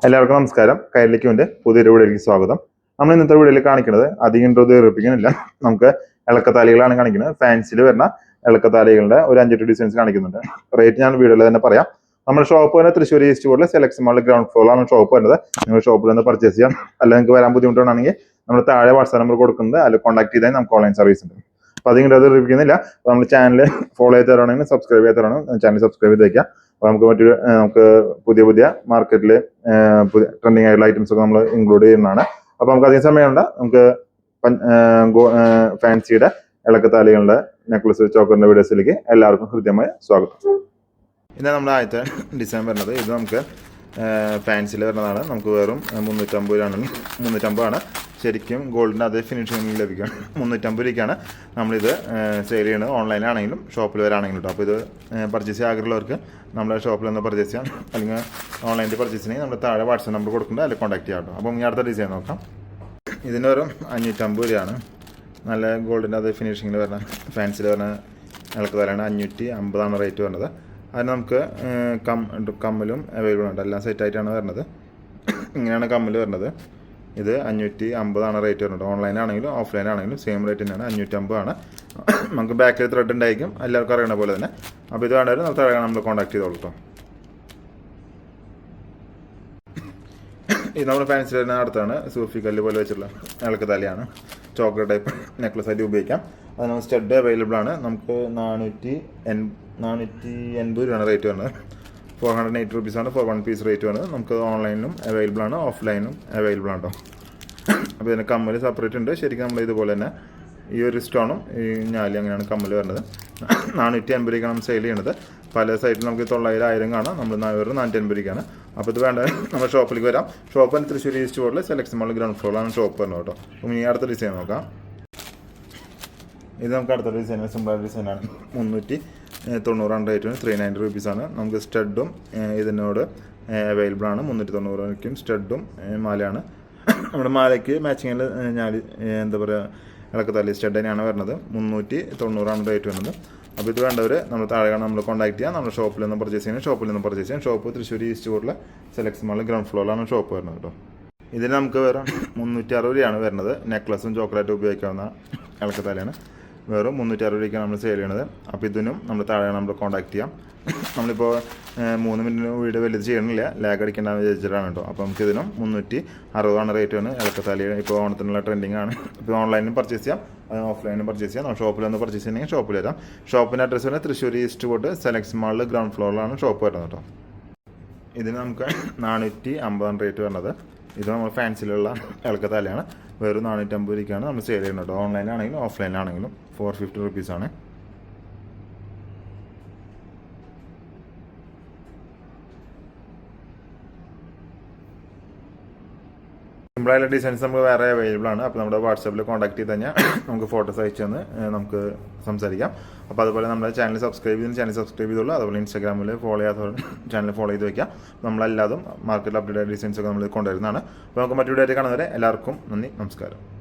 എല്ലാവർക്കും നമസ്കാരം. കൈരളിക്കുവിന്റെ പുതിയൊരു വീഡിയോയിലേക്ക് സ്വാഗതം. നമ്മൾ ഇന്നത്തെ വീഡിയോയിൽ കാണിക്കുന്നത് അധികം ഇൻട്രോ ദീർഘിപ്പിക്കുന്നില്ല. നമുക്ക് ഇളക്കത്താലികളാണ് കാണിക്കുന്നത്. ഫാൻസിൽ വരുന്ന ഇളക്കത്താലികളുടെ ഒരു 5 ഡിസൈൻസ് കാണിക്കുന്നുണ്ട്. റേറ്റ് ഞാൻ വീഡിയോയിൽ തന്നെ പറയാം. നമ്മുടെ ഷോപ്പ് തന്നെ തൃശ്ശൂർ ഈസ്റ്റ് ബോർഡിലെ സെലക്ഷൻ മാളിൽ ഗ്രൗണ്ട് ഫ്ലോറിലാണ് ഷോപ്പ് വരുന്നത്. നിങ്ങൾ ഷോപ്പിൽ നിന്ന് പർച്ചേസ് ചെയ്യാം. അല്ലെങ്കിൽ നിങ്ങൾക്ക് വരാൻ ബുദ്ധിമുട്ടാണെങ്കിൽ നമ്മൾ താഴെ വാട്സാപ്പ് നമ്പർ കൊടുക്കുന്നത് അതിൽ കോൺടാക്ട് ചെയ്താൽ നമുക്ക് ഓൺലൈൻ സർവീസ് ഉണ്ട്. അപ്പോൾ അധികം ഇൻട്രോ ദീർഘിപ്പിക്കുന്നില്ല. അപ്പോൾ നമ്മൾ ചാനൽ ഫോളോ ചെയ്ത് തരുവാണെങ്കിൽ സബ്സ്ക്രൈബ് ചെയ്ത് തരണം. ചാനൽ സബ്സ്ക്രൈബ് ചെയ്ത് വയ്ക്കാം. അപ്പോൾ നമുക്ക് പുതിയ മാർക്കറ്റിൽ പുതിയ ട്രെൻഡിങ് ആയിട്ടുള്ള ഐറ്റംസ് ഒക്കെ നമ്മൾ ഇൻക്ലൂഡ് ചെയ്യുന്നതാണ്. അപ്പോൾ നമുക്ക് അധികം സമയമുണ്ട്. നമുക്ക് ഫാൻസിയുടെ ഇളക്കത്താലികളുടെ നെക്ലസ് ചോക്കറിന്റെ വീഡിയോസിലേക്ക് എല്ലാവർക്കും ഹൃദ്യമായ സ്വാഗതം. ഇതാണ് നമ്മുടെ ആദ്യത്തെ ഡിസൈൻ വരുന്നത്. ഇത് നമുക്ക് ഫാൻസിൽ വരുന്നതാണ്. നമുക്ക് വെറും 350 രൂപയാണ്. 350 ആണ്. ശരിക്കും ഗോൾഡിൻ്റെ അതേ ഫിനിഷിംഗ് ലഭിക്കും. 350 രൂപയ്ക്കാണ് നമ്മളിത് സെയിൽ ചെയ്യുന്നത്. ഓൺലൈനാണെങ്കിലും ഷോപ്പിൽ വരാണെങ്കിലും കേട്ടോ. അപ്പോൾ ഇത് പർച്ചേസ് ചെയ്യാൻ ആഗ്രഹമുള്ളവർക്ക് നമ്മുടെ ഷോപ്പിൽ നിന്ന് പർച്ചേസ് ചെയ്യാം. അല്ലെങ്കിൽ ഓൺലൈനിൽ പർച്ചേസ് ചെയ്യണമെങ്കിൽ നമ്മൾ താഴെ വാട്സാപ്പ് നമ്പർ കൊടുക്കുന്നുണ്ട്, അതിൽ കോൺടാക്ട് ചെയ്യാം കേട്ടോ. അപ്പോൾ ഇനി അടുത്ത ഡിസൈൻ നോക്കാം. ഇതിന് വെറും 550 രൂപയാണ്. നല്ല ഗോൾഡിൻ്റെ അതേ ഫിനിഷിങ്ങിൽ വരുന്ന ഫാൻസിൽ വരുന്ന ഇളക്കത്താലാണ്. 550 റേറ്റ് വരുന്നത്. അതിന് നമുക്ക് കമ്മലും അവൈലബിൾ ഉണ്ട്. എല്ലാം സെറ്റായിട്ടാണ് വരുന്നത്. ഇങ്ങനെയാണ് കമ്മൽ വരുന്നത്. ഇത് 550 റേറ്റ് വരുന്നത്. ഓൺലൈനാണെങ്കിലും ഓഫ്ലൈൻ ആണെങ്കിലും സെയിം റേറ്റ് തന്നെയാണ്. 550 നമുക്ക് ബാക്കിൽ ത്രെഡ് ഉണ്ടായിരിക്കും, എല്ലാവർക്കും അറിയണ പോലെ തന്നെ. അപ്പോൾ ഇത് വേണ്ടവർ നമ്മൾ കോൺടാക്ട് ചെയ്തോളൂ കേട്ടോ. ഇത് നമ്മുടെ ഫാൻസിൽ തന്നെ അടുത്താണ്. സൂഫി കല്ല് പോലെ വെച്ചുള്ള ഇളക്കത്താലിയാണ്. ചോക്ലേറ്റ് ടൈപ്പ് നെക്ലസ് ആയിട്ട് ഉപയോഗിക്കാം. അതിന് സ്റ്റഡ് അവൈലബിൾ ആണ്. നമുക്ക് 480 രൂപയാണ് റേറ്റ് വരുന്നത്. 480 റുപ്പീസാണ് ഫോർ 1 പീസ് റേറ്റ് വരുന്നത്. നമുക്ക് ഓൺലൈനിലും അവൈലബിൾ ആണ്, ഓഫ്ലൈനും അവൈലബിൾ ആണ് കേട്ടോ. അപ്പോൾ ഇതിന് കമ്മൽ സെപ്പറേറ്റ് ഉണ്ട്. ശരിക്കും നമ്മൾ ഇതുപോലെ തന്നെ ഈ ഒരു സ്റ്റോണും ഈ ഞാലി അങ്ങനെയാണ് കമ്മൽ വരുന്നത്. 450 രൂപയ്ക്കാണ് നമ്മൾ സെയിൽ ചെയ്യുന്നത്. പല സൈറ്റിൽ നമുക്ക് 900, 1000 കാണാം. നമ്മൾ 450 രൂപയ്ക്കാണ്. അപ്പോൾ ഇത് വേണ്ട നമ്മുടെ ഷോപ്പിലേക്ക് വരാം. ഷോപ്പ് തൃശ്ശൂർ ഈസ്റ്റ് ബോർഡിൽ സെലക്ഷൻ മാളിൽ ഗ്രൗണ്ട് ഫ്ലോറിലാണ് ഷോപ്പ് വരുന്നത് കേട്ടോ. അപ്പോൾ ഇനി അടുത്ത ഡിസൈൻ നോക്കാം. ഇത് നമുക്ക് അടുത്ത ഡിസൈൻ സിമ്പിൾ ഡിസൈനാണ്. 390 റേറ്റിന് 390 റുപ്പീസാണ്. നമുക്ക് സ്റ്റഡും ഇതിനോട് അവൈലബിൾ ആണ്. 390 രൂപയ്ക്കും സ്റ്റഡും മാലയാണ്. നമ്മുടെ മാലയ്ക്ക് മാച്ചിങ്ങിൽ ഞാൻ എന്താ പറയുക ഇളക്കത്താലി സ്റ്റഡ് തന്നെയാണ് വരുന്നത്. 390 റേറ്റ് വരുന്നത്. അപ്പോൾ ഇത് വേണ്ടവർ നമ്മൾ താഴെ നമ്മൾ കോൺടാക്ട് ചെയ്യാം. നമ്മുടെ ഷോപ്പിൽ നിന്ന് പർച്ചേസ് ചെയ്യാം. ഷോപ്പ് തൃശ്ശൂർ ഈസ്റ്റ് ബോർഡിലെ സെലക്ഷൻ മാളിൽ ഗ്രൗണ്ട് ഫ്ലോറിലാണ് ഷോപ്പ് വരുന്നത് കേട്ടോ. ഇതിന് നമുക്ക് വെറും 360 രൂപയാണ് വരുന്നത്. നെക്ലസും ചോക്ലേറ്റും ഉപയോഗിക്കാവുന്ന ഇളക്കത്താലിയാണ്. വെറും 360 രൂപയ്ക്കാണ് നമ്മൾ സെയിൽ ചെയ്യണത്. അപ്പോൾ ഇതിനും നമ്മൾ താഴെ നമ്മൾ കോൺടാക്ട് ചെയ്യാം. നമ്മളിപ്പോൾ 3 മിനിറ്റിന് വീഡിയോ വലുത് ചെയ്യണില്ല, ലാഗ് അടിക്കേണ്ടെന്ന് വിചാരിച്ചിട്ടാണ് കേട്ടോ. അപ്പോൾ നമുക്ക് ഇതിനും 360 റേറ്റ് ആണ്. ഇളക്കത്താലി ഇപ്പോൾ ഓണത്തിനുള്ള ട്രെൻഡിങ് ആണ്. ഇപ്പോൾ ഓൺലൈനിലും പർച്ചേസ് ചെയ്യാം, ഓഫ്ലൈനും പർച്ചേസ് ചെയ്യാം. ഷോപ്പിൽ ഒന്ന് പർച്ചേസ് ചെയ്യണമെങ്കിൽ ഷോപ്പിൽ വരാം. ഷോപ്പിൻ്റെ അഡ്രസ്സ് വരുന്നത് തൃശ്ശൂർ ഈസ്റ്റ് ബോർഡ് സെലക്ഷൻ മാളിൽ ഗ്രൗണ്ട് ഫ്ലോറിലാണ് ഷോപ്പ് വരുന്നത് കേട്ടോ. ഇതിന് നമുക്ക് 450 റേറ്റ് വരുന്നത്. ഇത് നമ്മൾ ഫാൻസിലുള്ള ഇളക്കത്താലിയാണ്. വെറും 450 രൂപയ്ക്കാണ് നമ്മൾ സെയിൽ ചെയ്യുന്നത് കേട്ടോ. ഓൺലൈനാണെങ്കിലും ഓഫ്ലൈനാണെങ്കിലും 450 റുപ്പീസാണ്. സിമ്പിളായുള്ള ഡിസൈൻസ് നമുക്ക് വേറെ അവൈലബിൾ ആണ്. അപ്പോൾ നമ്മുടെ വാട്സാപ്പിൽ കോൺടാക്ട് ചെയ്ത് കഴിഞ്ഞാൽ നമുക്ക് ഫോട്ടോസ് അയച്ചു തന്ന് നമുക്ക് സംസാരിക്കാം. അപ്പോൾ അതുപോലെ നമ്മുടെ ചാനൽ സബ്സ്ക്രൈബ് ചെയ്തോളൂ. അതുപോലെ ഇൻസ്റ്റാഗ്രാമിൽ ഫോളോ ചെയ്യാത്തവർ ചാനൽ ഫോളോ ചെയ്ത് വയ്ക്കാം. നമ്മളെല്ലാതും മാർക്കറ്റിൽ അപ്ഡേറ്റ് ഡിസൈൻസ് ഒക്കെ നമ്മൾ കൊണ്ടുവരുന്നതാണ്. അപ്പോൾ നമുക്ക് മറ്റൊരു വീഡിയോ കാണുന്നവരെ എല്ലാവർക്കും നന്ദി, നമസ്കാരം.